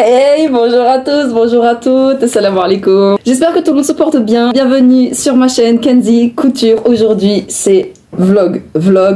Hey, bonjour à tous, bonjour à toutes, salam alaikum. J'espère que tout le monde se porte bien. Bienvenue sur ma chaîne Kenzie Couture. Aujourd'hui, c'est vlog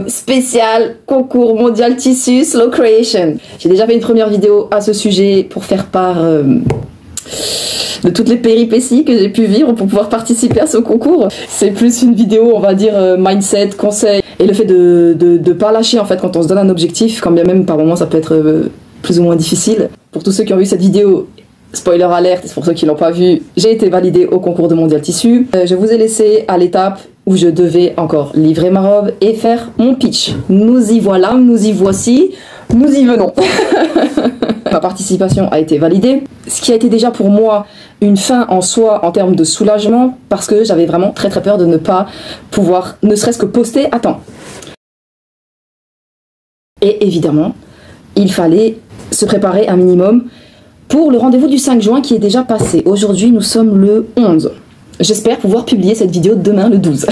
spécial concours mondial tissu slow creation. J'ai déjà fait une première vidéo à ce sujet pour faire part de toutes les péripéties que j'ai pu vivre pour pouvoir participer à ce concours. C'est plus une vidéo, on va dire, mindset, conseil, et le fait de pas lâcher en fait quand on se donne un objectif, quand bien même par moments ça peut être plus ou moins difficile. Pour tous ceux qui ont vu cette vidéo, spoiler alerte, pour ceux qui l'ont pas vu, j'ai été validée au concours de mondial tissu. Je vous ai laissé à l'étape où je devais encore livrer ma robe et faire mon pitch. Nous y voilà, nous y voici, nous y venons. Ma participation a été validée, ce qui a été déjà pour moi une fin en soi en termes de soulagement, parce que j'avais vraiment très peur de ne pas pouvoir ne serait-ce que poster à temps. Et évidemment, il fallait se préparer un minimum pour le rendez-vous du 5 juin qui est déjà passé. Aujourd'hui, nous sommes le 11. J'espère pouvoir publier cette vidéo demain, le 12.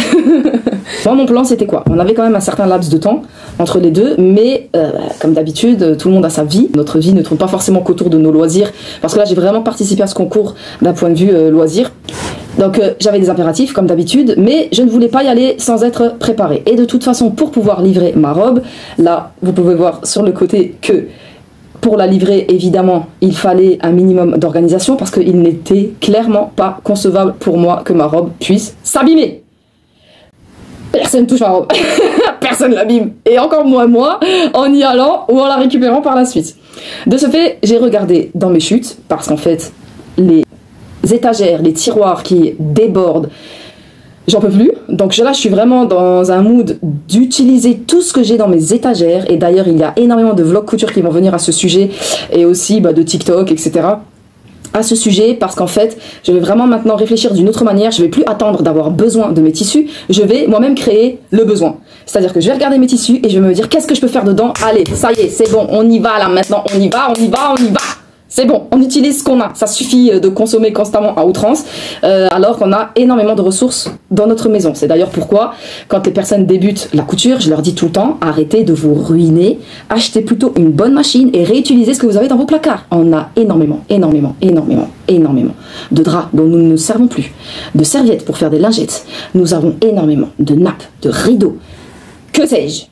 Moi, mon plan, c'était quoi? On avait quand même un certain laps de temps entre les deux, mais comme d'habitude, tout le monde a sa vie. Notre vie ne tourne pas forcément qu'autour de nos loisirs, parce que là, j'ai vraiment participé à ce concours d'un point de vue loisir. Donc j'avais des impératifs comme d'habitude, mais je ne voulais pas y aller sans être préparée. Et de toute façon, pour pouvoir livrer ma robe, là, vous pouvez voir sur le côté que pour la livrer, évidemment, il fallait un minimum d'organisation parce qu'il n'était clairement pas concevable pour moi que ma robe puisse s'abîmer. Personne touche ma robe, personne l'abîme, et encore moins moi en y allant ou en la récupérant par la suite. De ce fait, j'ai regardé dans mes chutes, parce qu'en fait, les étagères, les tiroirs qui débordent, j'en peux plus. Donc là, je suis vraiment dans un mood d'utiliser tout ce que j'ai dans mes étagères. Et d'ailleurs, il y a énormément de vlogs couture qui vont venir à ce sujet, et aussi de TikTok, etc. à ce sujet, parce qu'en fait, je vais vraiment maintenant réfléchir d'une autre manière. Je vais plus attendre d'avoir besoin de mes tissus. Je vais moi-même créer le besoin. C'est-à-dire que je vais regarder mes tissus et je vais me dire qu'est-ce que je peux faire dedans. Allez, ça y est, c'est bon, on y va là maintenant, on y va. C'est bon, on utilise ce qu'on a. Ça suffit de consommer constamment à outrance, alors qu'on a énormément de ressources dans notre maison. C'est d'ailleurs pourquoi, quand les personnes débutent la couture, je leur dis tout le temps, arrêtez de vous ruiner, achetez plutôt une bonne machine et réutilisez ce que vous avez dans vos placards. On a énormément de draps dont nous ne servons plus, de serviettes pour faire des lingettes. Nous avons énormément de nappes, de rideaux, que sais-je,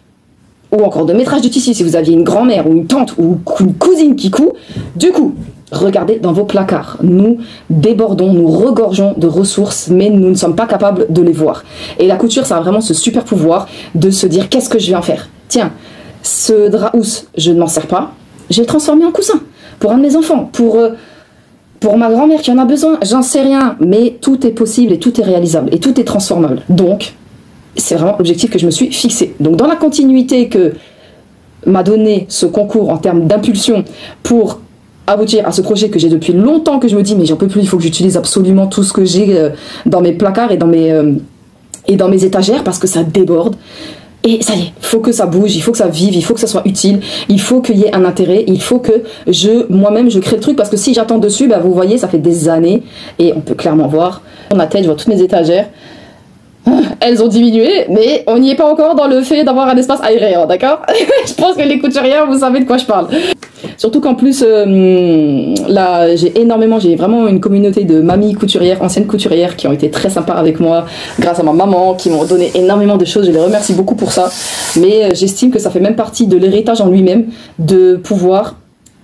ou encore de métrage de tissu si vous aviez une grand-mère ou une tante ou une cousine qui coud. Du coup, regardez dans vos placards. Nous débordons, nous regorgeons de ressources, mais nous ne sommes pas capables de les voir. Et la couture, ça a vraiment ce super pouvoir de se dire qu'est-ce que je vais en faire. Tiens, ce drap housse, je ne m'en sers pas, je vais le transformer en coussin pour un de mes enfants, pour ma grand-mère qui en a besoin, j'en sais rien, mais tout est possible et tout est réalisable et tout est transformable. Donc, c'est vraiment l'objectif que je me suis fixé. Donc dans la continuité que m'a donné ce concours en termes d'impulsion pour aboutir à ce projet que j'ai depuis longtemps, que je me dis mais j'en peux plus, il faut que j'utilise absolument tout ce que j'ai dans mes placards et dans mes étagères parce que ça déborde. Et ça y est, il faut que ça bouge, il faut que ça vive, il faut que ça soit utile, il faut qu'il y ait un intérêt, il faut que moi-même je crée le truc, parce que si j'attends dessus, vous voyez, ça fait des années et on peut clairement voir. Dans ma tête, je vois toutes mes étagères. Elles ont diminué, mais on n'y est pas encore dans le fait d'avoir un espace aéré, d'accord? Je pense que les couturières, vous savez de quoi je parle. Surtout qu'en plus, là, j'ai vraiment une communauté de mamies couturières, anciennes couturières, qui ont été très sympas avec moi, grâce à ma maman, qui m'ont donné énormément de choses. Je les remercie beaucoup pour ça. Mais j'estime que ça fait même partie de l'héritage en lui-même, de pouvoir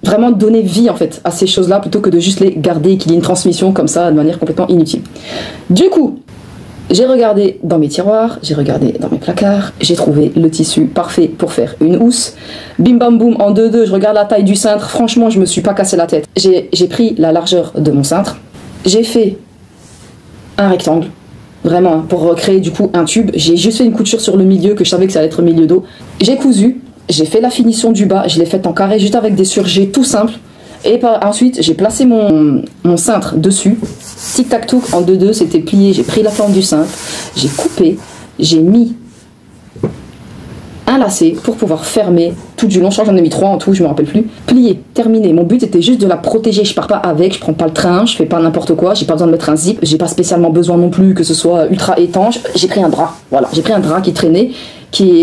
vraiment donner vie en fait à ces choses-là, plutôt que de juste les garder et qu'il y ait une transmission comme ça, de manière complètement inutile. Du coup, j'ai regardé dans mes tiroirs, j'ai regardé dans mes placards, j'ai trouvé le tissu parfait pour faire une housse. Bim bam boum, en 2-2, je regarde la taille du cintre, franchement je me suis pas cassé la tête. J'ai pris la largeur de mon cintre, j'ai fait un rectangle, vraiment pour recréer du coup un tube. J'ai juste fait une couture sur le milieu, que je savais que ça allait être milieu dos. J'ai cousu, j'ai fait la finition du bas, je l'ai faite en carré juste avec des surjets tout simples. Et ensuite, j'ai placé mon cintre dessus. Tic-tac-touc, en 2-2, c'était plié. J'ai pris la forme du cintre, j'ai coupé, j'ai mis un lacet pour pouvoir fermer tout du long. Je crois que j'en ai mis 3 en tout, je me rappelle plus. Plié, terminé. Mon but était juste de la protéger. Je pars pas avec, je prends pas le train, je fais pas n'importe quoi. J'ai pas besoin de mettre un zip, j'ai pas spécialement besoin non plus que ce soit ultra étanche. J'ai pris un drap, voilà. J'ai pris un drap qui traînait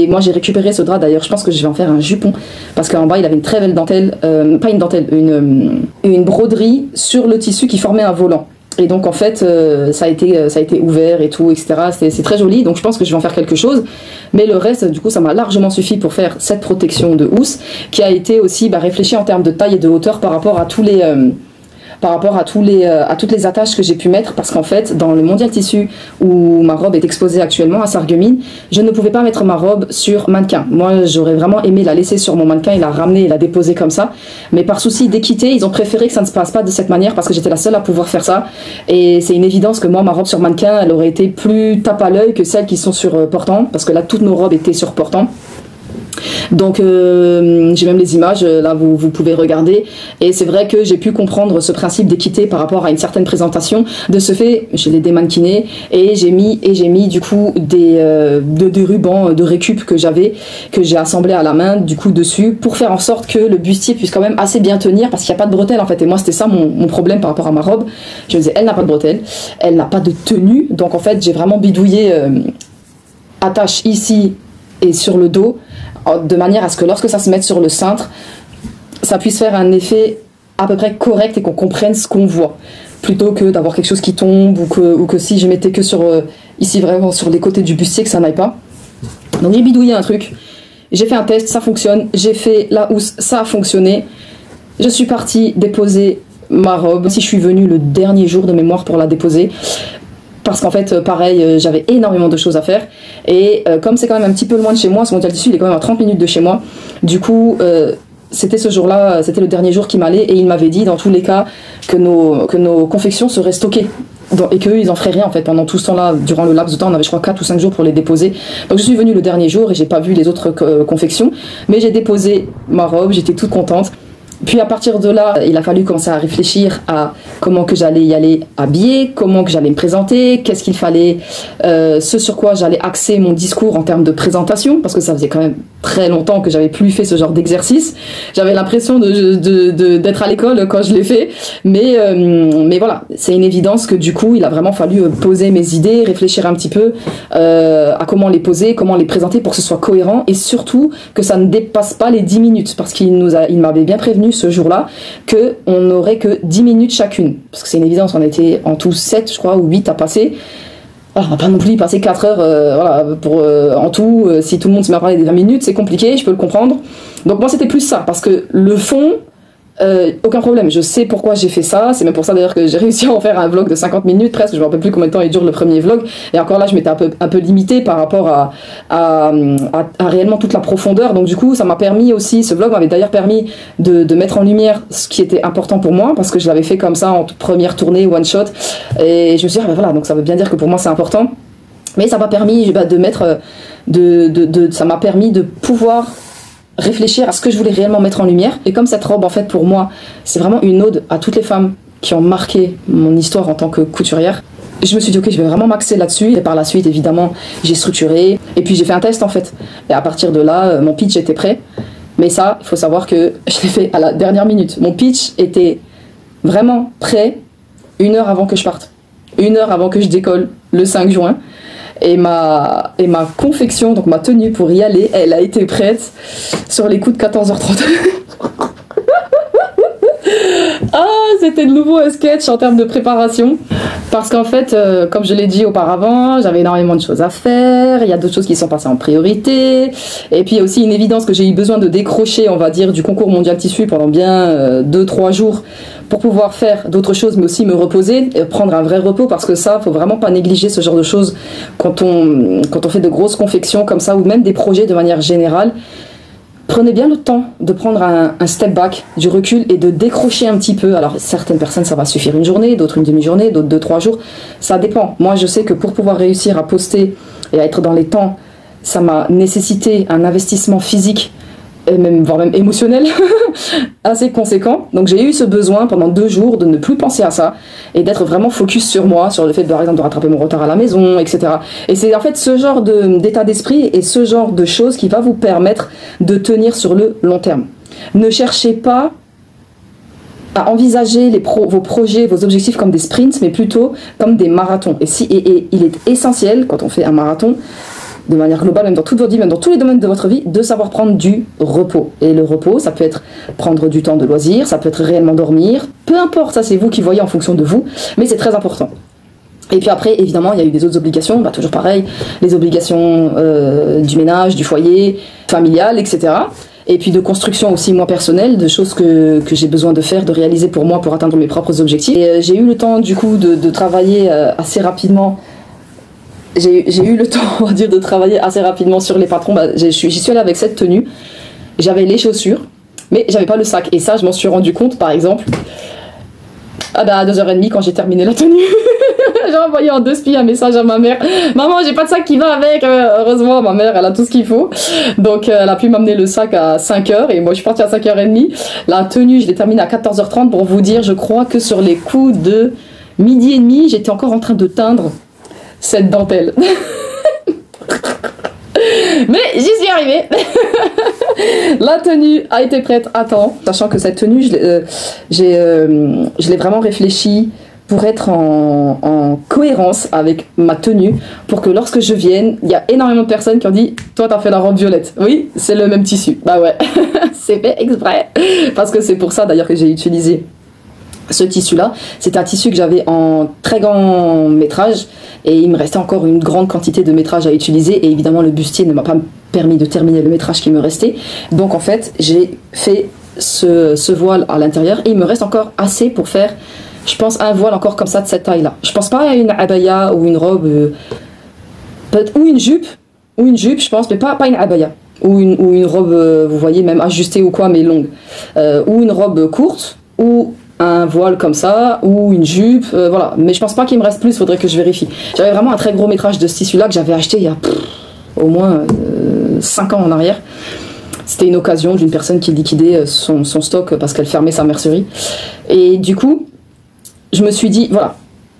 moi j'ai récupéré ce drap d'ailleurs, je pense que je vais en faire un jupon parce qu'en bas il avait une très belle dentelle, pas une dentelle, une broderie sur le tissu qui formait un volant. Et donc en fait ça a été ouvert et tout, etc. C'est très joli, donc je pense que je vais en faire quelque chose. Mais le reste, du coup, ça m'a largement suffi pour faire cette protection de housse qui a été aussi réfléchie en termes de taille et de hauteur par rapport à tous les... à toutes les attaches que j'ai pu mettre, parce qu'en fait dans le Mondial Tissu où ma robe est exposée actuellement à Sarreguemines, je ne pouvais pas mettre ma robe sur mannequin. Moi j'aurais vraiment aimé la laisser sur mon mannequin et la ramener et la déposer comme ça, mais par souci d'équité ils ont préféré que ça ne se passe pas de cette manière parce que j'étais la seule à pouvoir faire ça, et c'est une évidence que moi ma robe sur mannequin elle aurait été plus tape à l'œil que celles qui sont sur portant, parce que là toutes nos robes étaient sur portant. Donc j'ai même les images, là vous pouvez regarder, et c'est vrai que j'ai pu comprendre ce principe d'équité par rapport à une certaine présentation. De ce fait, je l'ai démannequiné et j'ai mis du coup des rubans de récup que j'ai assemblé à la main du coup dessus pour faire en sorte que le bustier puisse quand même assez bien tenir, parce qu'il n'y a pas de bretelles en fait, et moi c'était ça mon problème par rapport à ma robe. Je me disais elle n'a pas de bretelles, elle n'a pas de tenue, donc en fait j'ai vraiment bidouillé attache ici et sur le dos, de manière à ce que lorsque ça se mette sur le cintre, ça puisse faire un effet à peu près correct et qu'on comprenne ce qu'on voit, plutôt que d'avoir quelque chose qui tombe ou que si je mettais que sur ici vraiment sur les côtés du bustier que ça n'aille pas. Donc j'ai bidouillé un truc, j'ai fait un test, ça fonctionne, j'ai fait la housse, ça a fonctionné, je suis partie déposer ma robe. Si je suis venue le dernier jour de mémoire pour la déposer, parce qu'en fait, pareil, j'avais énormément de choses à faire. Et comme c'est quand même un petit peu loin de chez moi, ce Mondial Tissu, il est quand même à 30 minutes de chez moi. Du coup, c'était ce jour-là, c'était le dernier jour qui m'allait. Et il m'avait dit, dans tous les cas, que nos confections seraient stockées. Et qu'eux, ils en feraient rien, en fait, pendant tout ce temps-là. Durant le laps de temps, on avait, je crois, 4 ou 5 jours pour les déposer. Donc je suis venue le dernier jour et j'ai pas vu les autres confections. Mais j'ai déposé ma robe, j'étais toute contente. Puis à partir de là, il a fallu commencer à réfléchir à comment que j'allais y aller habillée, comment que j'allais me présenter, qu'est-ce qu'il fallait, ce sur quoi j'allais axer mon discours en termes de présentation, parce que ça faisait quand même très longtemps que j'avais plus fait ce genre d'exercice. J'avais l'impression d'être à l'école quand je l'ai fait, mais voilà, c'est une évidence que du coup, il a vraiment fallu poser mes idées, réfléchir un petit peu à comment les poser, comment les présenter pour que ce soit cohérent, et surtout que ça ne dépasse pas les 10 minutes, parce qu'il m'avait bien prévenu ce jour-là qu'on n'aurait que 10 minutes chacune, parce que c'est une évidence, on était en tout 7 je crois ou 8 à passer. Alors, on va pas non plus y passer 4 heures voilà, en tout, si tout le monde se met à parler des 20 minutes c'est compliqué, je peux le comprendre. Donc moi c'était plus ça, parce que le fond, aucun problème, je sais pourquoi j'ai fait ça, c'est même pour ça d'ailleurs que j'ai réussi à en faire un vlog de 50 minutes presque, je me rappelle plus combien de temps il dure le premier vlog, et encore là je m'étais un peu limitée par rapport à réellement toute la profondeur, donc du coup ça m'a permis aussi, ce vlog m'avait d'ailleurs permis de mettre en lumière ce qui était important pour moi, parce que je l'avais fait comme ça en première tournée, one shot, et je me suis dit, voilà, donc ça veut bien dire que pour moi c'est important, mais ça m'a permis de mettre, ça m'a permis de pouvoir réfléchir à ce que je voulais réellement mettre en lumière. Et comme cette robe en fait pour moi c'est vraiment une ode à toutes les femmes qui ont marqué mon histoire en tant que couturière, je me suis dit ok, je vais vraiment m'axer là-dessus, et par la suite évidemment j'ai structuré et puis j'ai fait un test en fait, et à partir de là mon pitch était prêt, mais ça il faut savoir que je l'ai fait à la dernière minute. Mon pitch était vraiment prêt 1 heure avant que je parte, 1 heure avant que je décolle le 5 juin. Et ma confection, donc ma tenue pour y aller, elle a été prête sur les coups de 14h30. Ah, c'était de nouveau un sketch en termes de préparation. Parce qu'en fait, comme je l'ai dit auparavant, j'avais énormément de choses à faire. Il y a d'autres choses qui sont passées en priorité. Et puis il y a aussi une évidence que j'ai eu besoin de décrocher, on va dire, du concours Mondial Tissu pendant bien 2-3 jours pour pouvoir faire d'autres choses, mais aussi me reposer, prendre un vrai repos, parce que ça, faut vraiment pas négliger ce genre de choses quand on fait de grosses confections comme ça, ou même des projets de manière générale. Prenez bien le temps de prendre un step back, du recul, et de décrocher un petit peu. Alors certaines personnes ça va suffire une journée, d'autres une demi-journée, d'autres 2-3 jours, ça dépend. Moi je sais que pour pouvoir réussir à poster et à être dans les temps, ça m'a nécessité un investissement physique, et même, voire même émotionnel, assez conséquent. Donc j'ai eu ce besoin pendant 2 jours de ne plus penser à ça, et d'être vraiment focus sur moi, sur le fait par exemple de rattraper mon retard à la maison, etc. Et c'est en fait ce genre d'état d'esprit et ce genre de choses qui va vous permettre de tenir sur le long terme. Ne cherchez pas à envisager vos projets, vos objectifs comme des sprints, mais plutôt comme des marathons. Et il est essentiel, quand on fait un marathon, de manière globale, même dans toute votre vie, même dans tous les domaines de votre vie, de savoir prendre du repos. Et le repos, ça peut être prendre du temps de loisir, ça peut être réellement dormir, peu importe, ça c'est vous qui voyez en fonction de vous, mais c'est très important. Et puis après, évidemment, il y a eu des autres obligations, bah, toujours pareil, les obligations du ménage, du foyer, familial, etc. Et puis de construction aussi, moi, personnelle, de choses que j'ai besoin de faire, de réaliser pour moi, pour atteindre mes propres objectifs. Et j'ai eu le temps, du coup, de travailler assez rapidement. J'ai eu le temps, on va dire, de travailler assez rapidement sur les patrons. Bah, j'y suis allée avec cette tenue. J'avais les chaussures, mais j'avais pas le sac. Et ça, je m'en suis rendu compte, par exemple, à 2h30 quand j'ai terminé la tenue. J'ai envoyé en 2 spies un message à ma mère. Maman, j'ai pas de sac qui va avec. Heureusement, ma mère, elle a tout ce qu'il faut. Donc, elle a pu m'amener le sac à 5h. Et moi, je suis partie à 5h30. La tenue, je l'ai terminée à 14h30. Pour vous dire, je crois que sur les coups de 12h30, j'étais encore en train de teindre cette dentelle. Mais j'y suis arrivée. La tenue a été prête à temps. Sachant que cette tenue, je l'ai vraiment réfléchie pour être en cohérence avec ma tenue, pour que lorsque je vienne, il y a énormément de personnes qui ont dit « Toi, t'as fait la robe violette. » Oui, c'est le même tissu. Bah ouais, c'est fait exprès. Parce que c'est pour ça d'ailleurs que j'ai utilisé ce tissu-là. C'est un tissu que j'avais en très grand métrage et il me restait encore une grande quantité de métrage à utiliser et évidemment le bustier ne m'a pas permis de terminer le métrage qui me restait. Donc en fait, j'ai fait ce voile à l'intérieur et il me reste encore assez pour faire, je pense, un voile encore comme ça de cette taille-là. Je pense pas à une abaya ou une robe, ou une jupe, je pense, mais pas une abaya. Ou une robe, vous voyez, même ajustée ou quoi, mais longue. Ou une robe courte, ou un voile comme ça, ou une jupe, voilà. Mais je pense pas qu'il me reste plus, faudrait que je vérifie. J'avais vraiment un très gros métrage de ce tissu-là que j'avais acheté il y a au moins 5 ans en arrière. C'était une occasion d'une personne qui liquidait son stock parce qu'elle fermait sa mercerie. Et du coup, je me suis dit, voilà,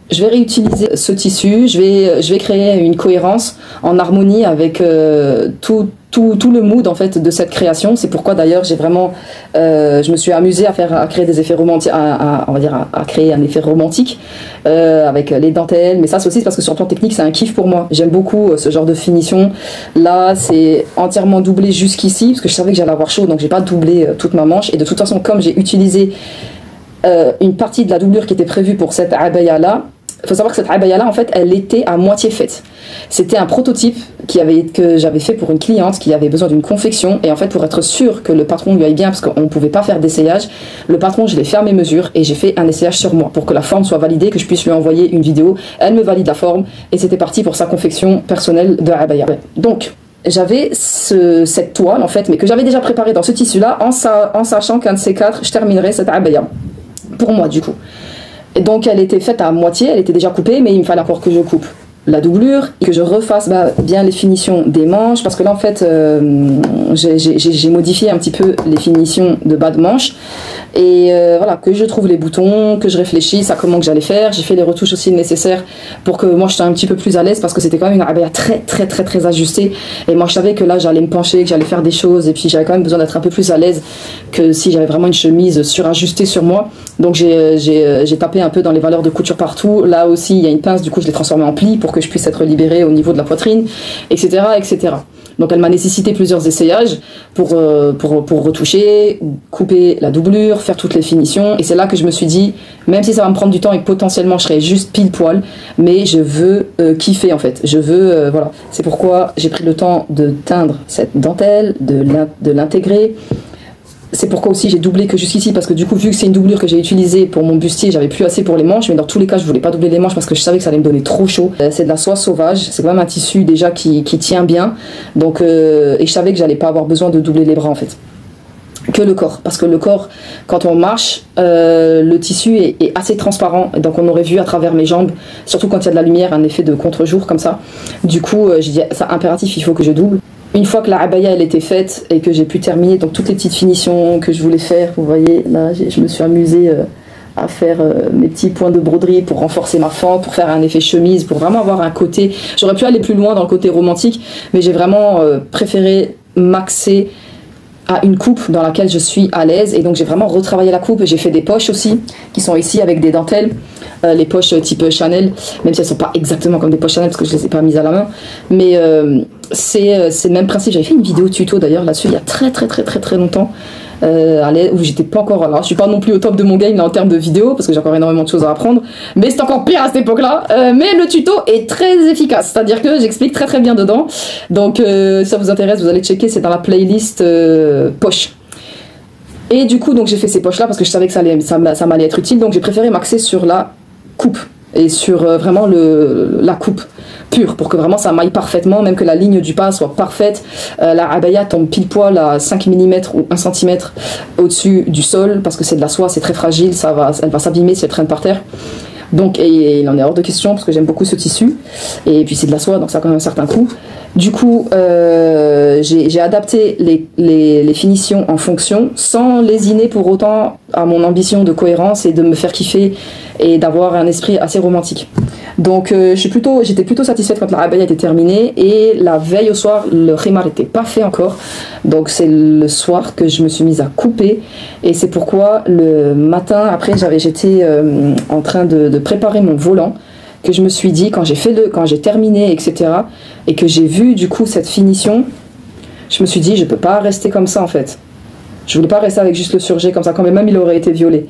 je vais réutiliser ce tissu, je vais créer une cohérence en harmonie avec tout le mood en fait de cette création. C'est pourquoi d'ailleurs j'ai vraiment, je me suis amusée à créer des effets romantiques, on va dire à créer un effet romantique avec les dentelles. Mais ça c'est aussi parce que sur le plan technique c'est un kiff pour moi. J'aime beaucoup ce genre de finition. Là c'est entièrement doublé jusqu'ici parce que je savais que j'allais avoir chaud, donc j'ai pas doublé toute ma manche. Et de toute façon comme j'ai utilisé une partie de la doublure qui était prévue pour cette abaya là. Il faut savoir que cette abaya là en fait elle était à moitié faite. C'était un prototype que j'avais fait pour une cliente qui avait besoin d'une confection et en fait pour être sûr que le patron lui aille bien parce qu'on ne pouvait pas faire d'essayage, le patron je l'ai fait à mes mesures et j'ai fait un essayage sur moi pour que la forme soit validée, que je puisse lui envoyer une vidéo, elle me valide la forme et c'était parti pour sa confection personnelle de abaya. Donc j'avais cette toile en fait mais que j'avais déjà préparée dans ce tissu là en sachant qu'un de ces 4 je terminerai cette abaya pour moi du coup. Et donc elle était faite à moitié, elle était déjà coupée, mais il me fallait encore que je coupe la doublure et que je refasse bien les finitions des manches parce que là en fait j'ai modifié un petit peu les finitions de bas de manche et voilà, que je trouve les boutons, que je réfléchisse à comment que j'allais faire. J'ai fait les retouches aussi nécessaires pour que moi je sois un petit peu plus à l'aise parce que c'était quand même une abaya très ajustée et moi je savais que là j'allais me pencher, que j'allais faire des choses et puis j'avais quand même besoin d'être un peu plus à l'aise que si j'avais vraiment une chemise surajustée sur moi. Donc j'ai tapé un peu dans les valeurs de couture partout. Là aussi il y a une pince, du coup je l'ai transformée en pli pour que je puisse être libérée au niveau de la poitrine, etc. etc. Donc elle m'a nécessité plusieurs essayages pour retoucher, couper la doublure, faire toutes les finitions. Et c'est là que je me suis dit, même si ça va me prendre du temps et que potentiellement je serai juste pile poil, mais je veux kiffer en fait. Je veux, voilà. C'est pourquoi j'ai pris le temps de teindre cette dentelle, de l'intégrer. C'est pourquoi aussi j'ai doublé que jusqu'ici parce que du coup vu que c'est une doublure que j'ai utilisée pour mon bustier, j'avais plus assez pour les manches, mais dans tous les cas je voulais pas doubler les manches parce que je savais que ça allait me donner trop chaud. C'est de la soie sauvage, c'est quand même un tissu déjà qui tient bien, donc et je savais que j'allais pas avoir besoin de doubler les bras en fait. Que le corps, parce que le corps quand on marche le tissu est assez transparent, donc on aurait vu à travers mes jambes, surtout quand il y a de la lumière, un effet de contre-jour comme ça. Du coup j'ai dit c'est impératif, il faut que je double. Une fois que la abaya elle était faite et que j'ai pu terminer donc toutes les petites finitions que je voulais faire, vous voyez là je me suis amusée à faire mes petits points de broderie pour renforcer ma fente, pour faire un effet chemise, pour vraiment avoir un côté, j'aurais pu aller plus loin dans le côté romantique mais j'ai vraiment préféré m'axer à une coupe dans laquelle je suis à l'aise et donc j'ai vraiment retravaillé la coupe. J'ai fait des poches aussi qui sont ici avec des dentelles les poches type Chanel, même si elles sont pas exactement comme des poches Chanel parce que je les ai pas mises à la main, mais c'est le même principe. J'avais fait une vidéo tuto d'ailleurs là-dessus il y a très longtemps, où j'étais pas encore, alors je suis pas non plus au top de mon game là en termes de vidéo parce que j'ai encore énormément de choses à apprendre, mais c'est encore pire à cette époque là, mais le tuto est très efficace, c'est à dire que j'explique très bien dedans, donc si ça vous intéresse vous allez checker, c'est dans la playlist poche. Et du coup donc j'ai fait ces poches là parce que je savais que ça m'allait être utile, donc j'ai préféré m'axer sur la coupe et sur vraiment la coupe pure pour que vraiment ça maille parfaitement, même que la ligne du pas soit parfaite. La abaya tombe pile poil à 5 mm ou 1 cm au-dessus du sol parce que c'est de la soie, c'est très fragile, elle va s'abîmer si elle traîne par terre. Donc, et il en est hors de question parce que j'aime beaucoup ce tissu. Et puis c'est de la soie, donc ça a quand même un certain coût. Du coup, j'ai adapté les finitions en fonction, sans lésiner pour autant à mon ambition de cohérence et de me faire kiffer et d'avoir un esprit assez romantique. Donc j'étais plutôt satisfaite quand la abaya était terminée, et la veille au soir, le khimar n'était pas fait encore. Donc c'est le soir que je me suis mise à couper, et c'est pourquoi le matin, après j'étais en train de préparer mon volant, que je me suis dit, quand j'ai terminé, etc., et que j'ai vu du coup cette finition, je me suis dit, je peux pas rester comme ça en fait. Je voulais pas rester avec juste le surjet comme ça, quand même il aurait été violet.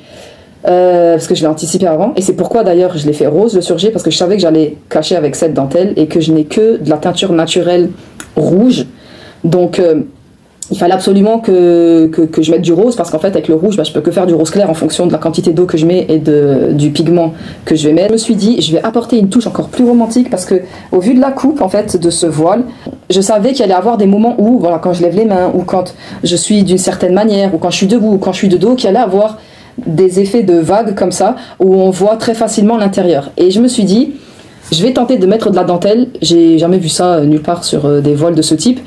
Parce que je l'ai anticipé avant, et c'est pourquoi d'ailleurs je l'ai fait rose le surjet, parce que je savais que j'allais cacher avec cette dentelle et que je n'ai que de la teinture naturelle rouge, donc il fallait absolument que je mette du rose, parce qu'en fait avec le rouge je peux que faire du rose clair en fonction de la quantité d'eau que je mets et du pigment que je vais mettre. Je me suis dit je vais apporter une touche encore plus romantique, parce que au vu de la coupe en fait de ce voile, je savais qu'il allait y avoir des moments où, voilà, quand je lève les mains, ou quand je suis d'une certaine manière, ou quand je suis debout, ou quand je suis de dos, qu'il allait avoir des effets de vagues comme ça, où on voit très facilement l'intérieur. Et je me suis dit, je vais tenter de mettre de la dentelle. J'ai jamais vu ça nulle part sur des voiles de ce type,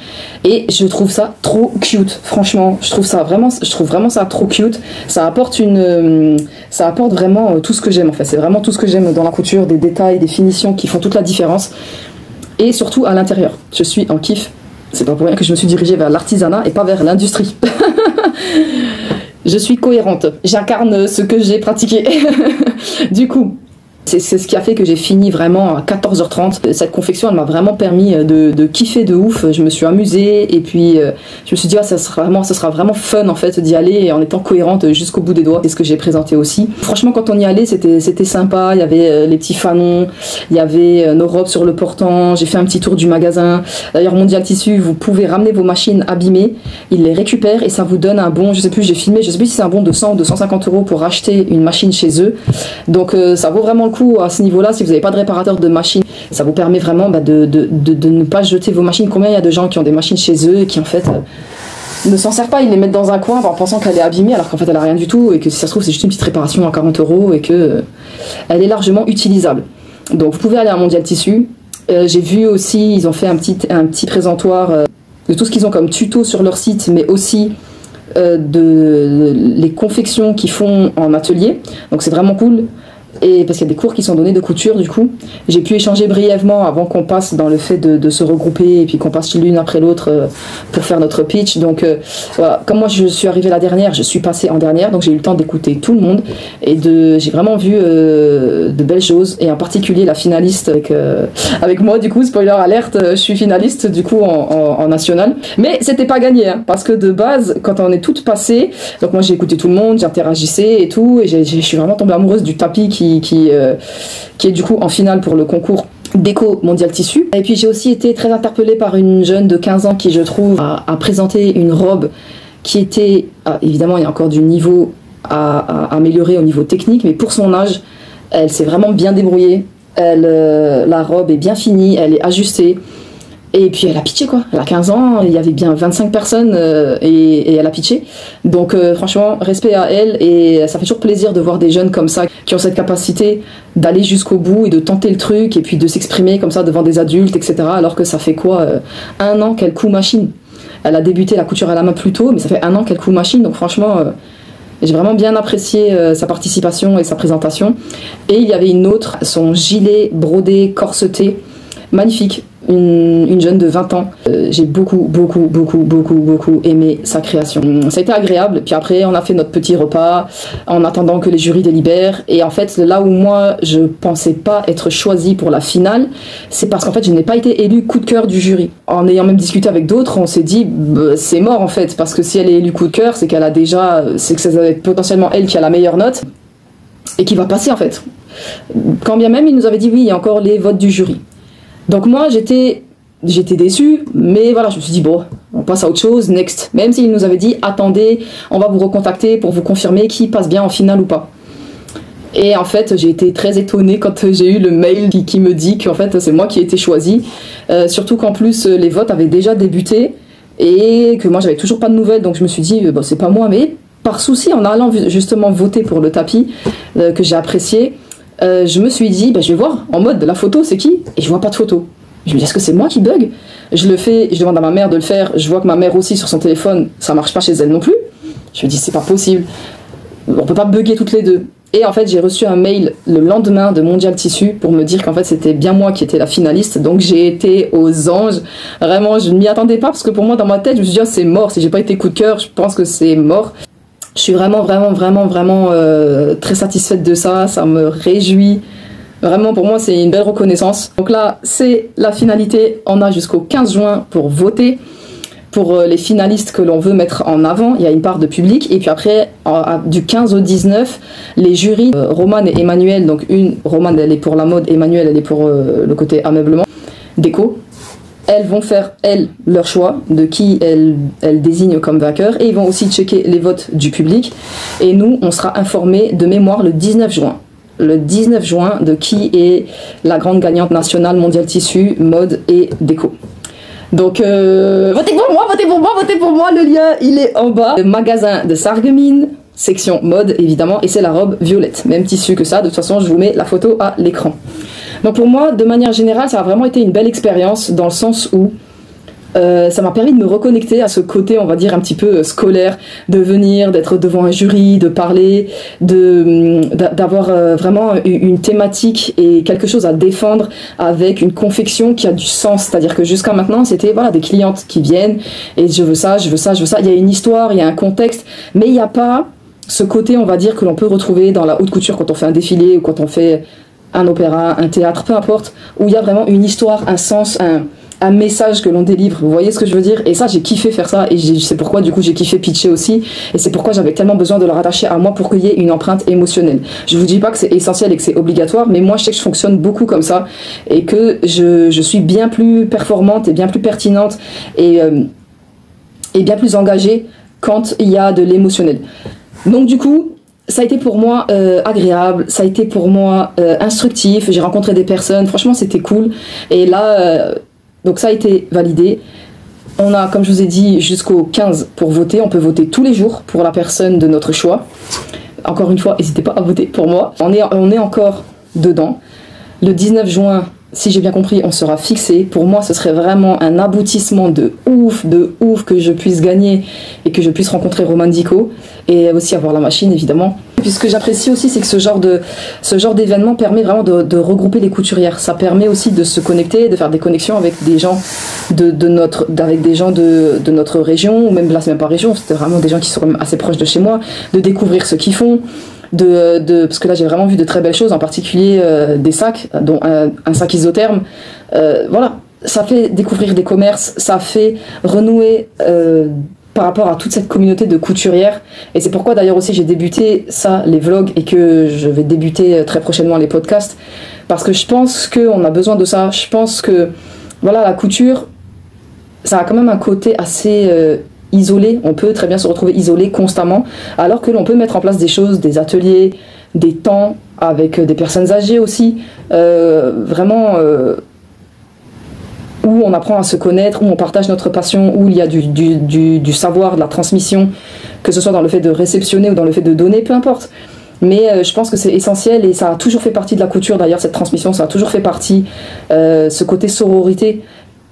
et je trouve ça trop cute. Franchement, je trouve vraiment ça trop cute. Ça apporte vraiment tout ce que j'aime en fait. C'est vraiment tout ce que j'aime dans la couture, des détails, des finitions qui font toute la différence. Et surtout à l'intérieur, je suis en kiff. C'est pas pour rien que je me suis dirigée vers l'artisanat et pas vers l'industrie. Je suis cohérente, j'incarne ce que j'ai pratiqué. Du coup, c'est ce qui a fait que j'ai fini vraiment à 14h30. Cette confection, elle m'a vraiment permis de kiffer de ouf. Je me suis amusée, et puis je me suis dit, ah, ça sera vraiment fun en fait d'y aller en étant cohérente jusqu'au bout des doigts. C'est ce que j'ai présenté aussi. Franchement, quand on y allait, c'était sympa. Il y avait les petits fanons, il y avait nos robes sur le portant. J'ai fait un petit tour du magasin. D'ailleurs, Mondial Tissu, vous pouvez ramener vos machines abîmées. Ils les récupèrent et ça vous donne un bon, je sais plus, j'ai filmé, je sais plus si c'est un bon de 100 ou de 150 € pour acheter une machine chez eux. Donc ça vaut vraiment le coup à ce niveau-là. Si vous n'avez pas de réparateur de machine, ça vous permet vraiment de ne pas jeter vos machines. Combien il y a de gens qui ont des machines chez eux et qui en fait ne s'en servent pas, ils les mettent dans un coin en pensant qu'elle est abîmée, alors qu'en fait elle a rien du tout, et que si ça se trouve c'est juste une petite réparation à 40 € et que elle est largement utilisable. Donc vous pouvez aller à Mondial Tissu. J'ai vu aussi, ils ont fait un petit présentoir de tout ce qu'ils ont comme tuto sur leur site, mais aussi les confections qu'ils font en atelier. Donc c'est vraiment cool. Et parce qu'il y a des cours qui sont donnés de couture, du coup j'ai pu échanger brièvement avant qu'on passe dans le fait de se regrouper et puis qu'on passe l'une après l'autre pour faire notre pitch. Donc voilà, comme moi je suis arrivée la dernière, je suis passée en dernière, donc j'ai eu le temps d'écouter tout le monde, et j'ai vraiment vu de belles choses, et en particulier la finaliste avec moi. Du coup, spoiler alerte, je suis finaliste du coup en national, mais c'était pas gagné hein, parce que de base quand on est toutes passées, donc moi j'ai écouté tout le monde, j'interagissais et tout, et je suis vraiment tombée amoureuse du tapis qui est du coup en finale pour le concours déco Mondial Tissu. Et puis j'ai aussi été très interpellée par une jeune de 15 ans qui, je trouve, a présenté une robe qui était, évidemment il y a encore du niveau à améliorer au niveau technique, mais pour son âge elle s'est vraiment bien débrouillée. La robe est bien finie, elle est ajustée. Et puis elle a pitché quoi, elle a 15 ans, il y avait bien 25 personnes et elle a pitché. Donc franchement, respect à elle, et ça fait toujours plaisir de voir des jeunes comme ça qui ont cette capacité d'aller jusqu'au bout et de tenter le truc et puis de s'exprimer comme ça devant des adultes, etc. Alors que ça fait quoi, 1 an qu'elle coud machine. Elle a débuté la couture à la main plus tôt, mais ça fait 1 an qu'elle coud machine, donc franchement... j'ai vraiment bien apprécié sa participation et sa présentation. Et il y avait une autre, son gilet brodé corseté, magnifique. une jeune de 20 ans. J'ai beaucoup aimé sa création. Ça a été agréable, puis après on a fait notre petit repas en attendant que les jurys délibèrent, et en fait là où moi je pensais pas être choisie pour la finale, c'est parce qu'en fait je n'ai pas été élue coup de cœur du jury. En ayant même discuté avec d'autres, on s'est dit c'est mort en fait, parce que si elle est élue coup de cœur, c'est qu'elle a déjà, c'est que ça va être potentiellement elle qui a la meilleure note et qui va passer en fait. Quand bien même il nous avait dit oui, il y a encore les votes du jury. Donc moi j'étais déçue, mais voilà, je me suis dit bon, on passe à autre chose, next. Même s'il nous avait dit attendez, on va vous recontacter pour vous confirmer qui passe bien en finale ou pas. Et en fait j'ai été très étonnée quand j'ai eu le mail qui me dit qu'en fait c'est moi qui ai été choisie, surtout qu'en plus les votes avaient déjà débuté et que moi j'avais toujours pas de nouvelles, donc je me suis dit bon, c'est pas moi, mais par souci en allant justement voter pour le tapis que j'ai apprécié, je me suis dit, je vais voir, en mode, la photo, c'est qui? Et je vois pas de photo. Je me dis, est-ce que c'est moi qui bug? Je le fais, je demande à ma mère de le faire, je vois que ma mère aussi, sur son téléphone, ça marche pas chez elle non plus. Je me dis, c'est pas possible. On peut pas bugger toutes les deux. Et en fait, j'ai reçu un mail le lendemain de Mondial Tissu pour me dire qu'en fait, c'était bien moi qui étais la finaliste. Donc, j'ai été aux anges. Vraiment, je ne m'y attendais pas parce que pour moi, dans ma tête, je me suis dit, c'est mort. Si j'ai pas été coup de cœur, je pense que c'est mort. Je suis vraiment très satisfaite de ça, ça me réjouit. Vraiment, pour moi, c'est une belle reconnaissance. Donc là, c'est la finalité. On a jusqu'au 15 juin pour voter. Pour les finalistes que l'on veut mettre en avant, il y a une part de public. Et puis après, du 15 au 19, les jurys, Romane et Emmanuel, donc Romane, elle est pour la mode, Emmanuel, elle est pour le côté ameublement, déco. Elles vont faire, leur choix de qui elles désignent comme vainqueur, et ils vont aussi checker les votes du public. Et nous, on sera informés de mémoire le 19 juin. Le 19 juin de qui est la grande gagnante nationale Mondial Tissu, mode et déco. Donc, votez pour moi, votez pour moi, votez pour moi. Le lien, il est en bas. Le magasin de Sarreguemines, section mode, évidemment, et c'est la robe violette. Même tissu que ça, de toute façon, je vous mets la photo à l'écran. Donc pour moi, de manière générale, ça a vraiment été une belle expérience dans le sens où ça m'a permis de me reconnecter à ce côté, on va dire, un petit peu scolaire, de venir, d'être devant un jury, de parler, d'avoir vraiment une thématique et quelque chose à défendre avec une confection qui a du sens. C'est-à-dire que jusqu'à maintenant, c'était voilà, des clientes qui viennent et je veux ça, je veux ça, je veux ça. Il y a une histoire, il y a un contexte, mais il n'y a pas ce côté, on va dire, que l'on peut retrouver dans la haute couture quand on fait un défilé ou quand on fait un opéra, un théâtre, peu importe, où il y a vraiment une histoire, un sens, un message que l'on délivre. Vous voyez ce que je veux dire? Et ça, j'ai kiffé faire ça, et c'est pourquoi du coup j'ai kiffé pitcher aussi, et c'est pourquoi j'avais tellement besoin de le rattacher à moi pour qu'il y ait une empreinte émotionnelle. Je vous dis pas que c'est essentiel et que c'est obligatoire, mais moi je sais que je fonctionne beaucoup comme ça, et que je suis bien plus performante et bien plus pertinente et bien plus engagée quand il y a de l'émotionnel. Donc du coup, ça a été pour moi agréable, ça a été pour moi instructif, j'ai rencontré des personnes, franchement c'était cool. Et là, donc ça a été validé. On a, comme je vous ai dit, jusqu'au 15 pour voter. On peut voter tous les jours pour la personne de notre choix. Encore une fois, n'hésitez pas à voter pour moi. On est encore dedans. Le 19 juin, si j'ai bien compris, on sera fixé. Pour moi, ce serait vraiment un aboutissement de ouf que je puisse gagner et que je puisse rencontrer Romane Dico et aussi avoir la machine, évidemment. Puis ce que j'apprécie aussi, c'est que ce genre d'événement permet vraiment de regrouper les couturières. Ça permet aussi de se connecter, de faire des connexions avec des gens avec des gens de notre région, ou même là, c'est même pas région, c'était vraiment des gens qui sont quand même assez proches de chez moi, de découvrir ce qu'ils font. Parce que là j'ai vraiment vu de très belles choses, en particulier des sacs, dont un sac isotherme. Voilà, ça fait découvrir des commerces, ça fait renouer par rapport à toute cette communauté de couturières. Et c'est pourquoi d'ailleurs aussi j'ai débuté ça, les vlogs, et que je vais débuter très prochainement les podcasts, parce que je pense qu'on a besoin de ça. Je pense que voilà, la couture, ça a quand même un côté assez isolé. On peut très bien se retrouver isolé constamment, alors que l'on peut mettre en place des choses, des ateliers, des temps avec des personnes âgées aussi, vraiment où on apprend à se connaître, où on partage notre passion, où il y a du savoir, de la transmission, que ce soit dans le fait de réceptionner ou dans le fait de donner, peu importe. Mais je pense que c'est essentiel, et ça a toujours fait partie de la couture d'ailleurs, cette transmission, ça a toujours fait partie, ce côté sororité.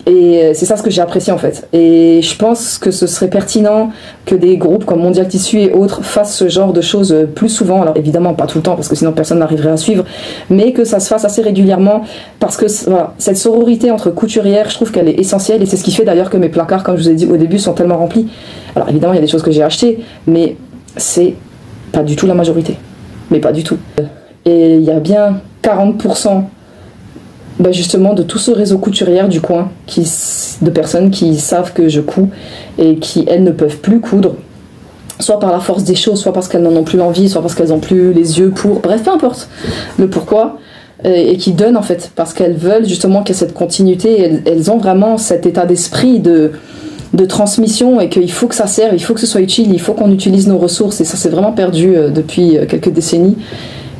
Et c'est ça ce que j'ai apprécié en fait. Et je pense que ce serait pertinent que des groupes comme Mondial Tissu et autres fassent ce genre de choses plus souvent. Alors évidemment pas tout le temps parce que sinon personne n'arriverait à suivre, mais que ça se fasse assez régulièrement parce que voilà, cette sororité entre couturières, je trouve qu'elle est essentielle et c'est ce qui fait d'ailleurs que mes placards, comme je vous ai dit au début, sont tellement remplis. Alors évidemment il y a des choses que j'ai achetées, mais c'est pas du tout la majorité. Mais pas du tout. Et il y a bien 40% justement de tout ce réseau couturière du coin de personnes qui savent que je couds et qui elles ne peuvent plus coudre, soit par la force des choses, soit parce qu'elles n'en ont plus envie, soit parce qu'elles n'ont plus les yeux pour, bref peu importe le pourquoi, et qui donnent en fait parce qu'elles veulent justement qu'il y ait cette continuité. Elles ont vraiment cet état d'esprit de transmission et qu'il faut que ça serve, il faut que ce soit utile, il faut qu'on utilise nos ressources et ça s'est vraiment perdu depuis quelques décennies.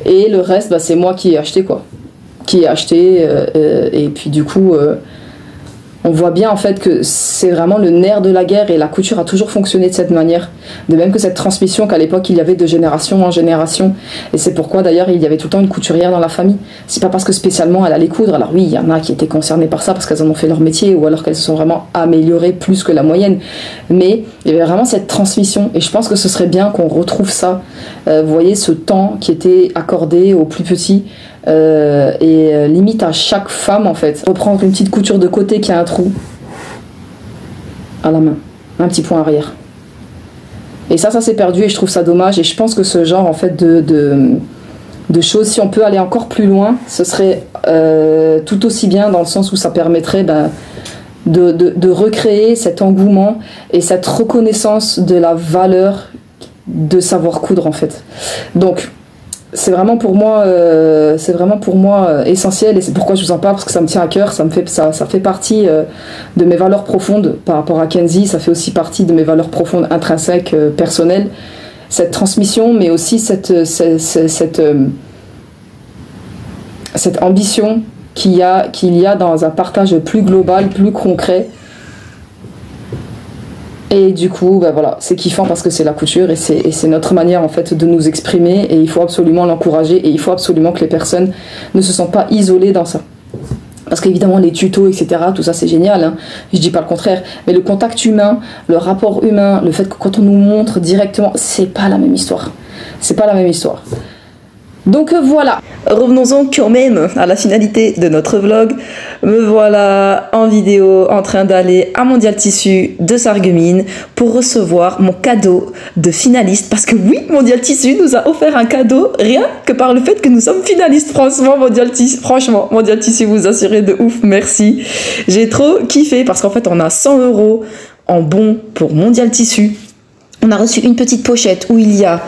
Et le reste c'est moi qui ai acheté quoi. Et puis du coup on voit bien en fait que c'est vraiment le nerf de la guerre et la couture a toujours fonctionné de cette manière, de même que cette transmission qu'à l'époque il y avait de génération en génération, et c'est pourquoi d'ailleurs il y avait tout le temps une couturière dans la famille. C'est pas parce que spécialement elle allait coudre, alors oui il y en a qui étaient concernées par ça parce qu'elles en ont fait leur métier ou alors qu'elles se sont vraiment améliorées plus que la moyenne, mais il y avait vraiment cette transmission et je pense que ce serait bien qu'on retrouve ça. Vous voyez ce temps qui était accordé aux plus petits et limite à chaque femme en fait, reprendre une petite couture de côté qui a un trou à la main, un petit point arrière, et ça s'est perdu et je trouve ça dommage. Et je pense que ce genre en fait de choses, si on peut aller encore plus loin, ce serait tout aussi bien, dans le sens où ça permettrait de recréer cet engouement et cette reconnaissance de la valeur de savoir coudre en fait. Donc c'est vraiment pour moi essentiel et c'est pourquoi je vous en parle, parce que ça me tient à cœur, ça fait partie de mes valeurs profondes par rapport à Kenzie, ça fait aussi partie de mes valeurs profondes intrinsèques, personnelles, cette transmission, mais aussi cette ambition qu'il y a dans un partage plus global, plus concret. Et du coup, voilà, c'est kiffant parce que c'est la couture et c'est notre manière en fait de nous exprimer et il faut absolument l'encourager et il faut absolument que les personnes ne se sentent pas isolées dans ça. Parce qu'évidemment les tutos, etc., tout ça c'est génial, hein, je dis pas le contraire, mais le contact humain, le rapport humain, le fait que quand on nous montre directement, c'est pas la même histoire. C'est pas la même histoire. Donc voilà, revenons-en quand même à la finalité de notre vlog. Me voilà en vidéo en train d'aller à Mondial Tissu de Sarreguemines pour recevoir mon cadeau de finaliste. Parce que oui, Mondial Tissu nous a offert un cadeau rien que par le fait que nous sommes finalistes. Franchement, Mondial Tissu vous assurez de ouf, merci. J'ai trop kiffé parce qu'en fait on a 100 € en bon pour Mondial Tissu. On a reçu une petite pochette où il y a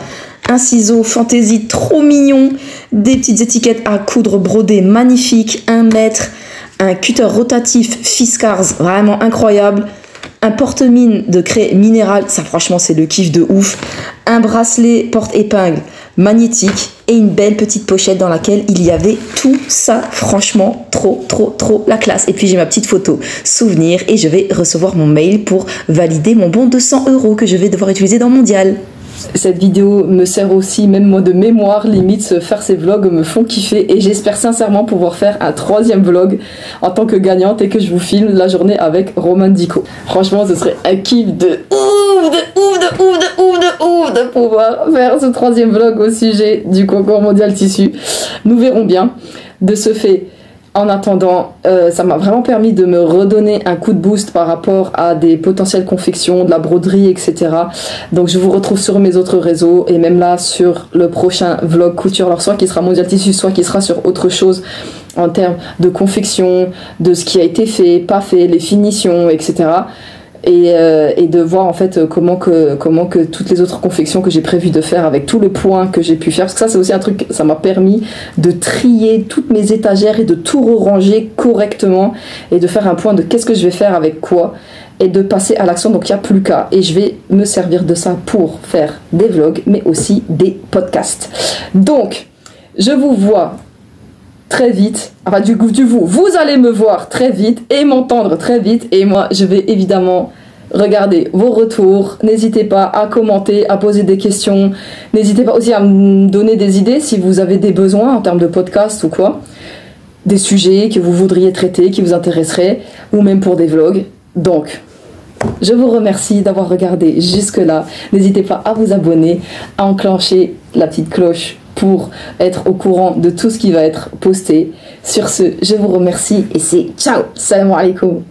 un ciseau fantaisie trop mignon, des petites étiquettes à coudre brodées magnifiques, 1 mètre, un cutter rotatif Fiskars vraiment incroyable, un porte-mine de craie minérale, ça franchement c'est le kiff de ouf, un bracelet porte-épingle magnétique et une belle petite pochette dans laquelle il y avait tout ça, franchement trop la classe. Et puis j'ai ma petite photo souvenir et je vais recevoir mon mail pour valider mon bon de 100 € que je vais devoir utiliser dans Mondial. Cette vidéo me sert aussi, même moi de mémoire, limite faire ces vlogs me font kiffer et j'espère sincèrement pouvoir faire un 3e vlog en tant que gagnante et que je vous filme la journée avec Roman Dico. Franchement ce serait un kiff de ouf de pouvoir faire ce 3e vlog au sujet du concours Mondial Tissu. Nous verrons bien. De ce fait, en attendant, ça m'a vraiment permis de me redonner un coup de boost par rapport à des potentielles confections, de la broderie, etc. Donc je vous retrouve sur mes autres réseaux et même là sur le prochain vlog couture, alors soit qui sera Mondial Tissu, soit qui sera sur autre chose en termes de confection, de ce qui a été fait, pas fait, les finitions, etc. Et de voir en fait comment que toutes les autres confections que j'ai prévu de faire avec tout le point que j'ai pu faire, parce que ça c'est aussi un truc, ça m'a permis de trier toutes mes étagères et de tout ranger correctement et de faire un point de qu'est-ce que je vais faire avec quoi et de passer à l'action. Donc il n'y a plus qu'à, et je vais me servir de ça pour faire des vlogs mais aussi des podcasts. Donc je vous vois très vite, enfin vous allez me voir très vite et m'entendre très vite et moi je vais évidemment regarder vos retours. N'hésitez pas à commenter, à poser des questions, n'hésitez pas aussi à me donner des idées si vous avez des besoins en termes de podcast ou quoi. des sujets que vous voudriez traiter, qui vous intéresseraient, ou même pour des vlogs. Donc, je vous remercie d'avoir regardé jusque-là. N'hésitez pas à vous abonner, à enclencher la petite cloche pour être au courant de tout ce qui va être posté. Sur ce, je vous remercie et c'est ciao, salam alaikum.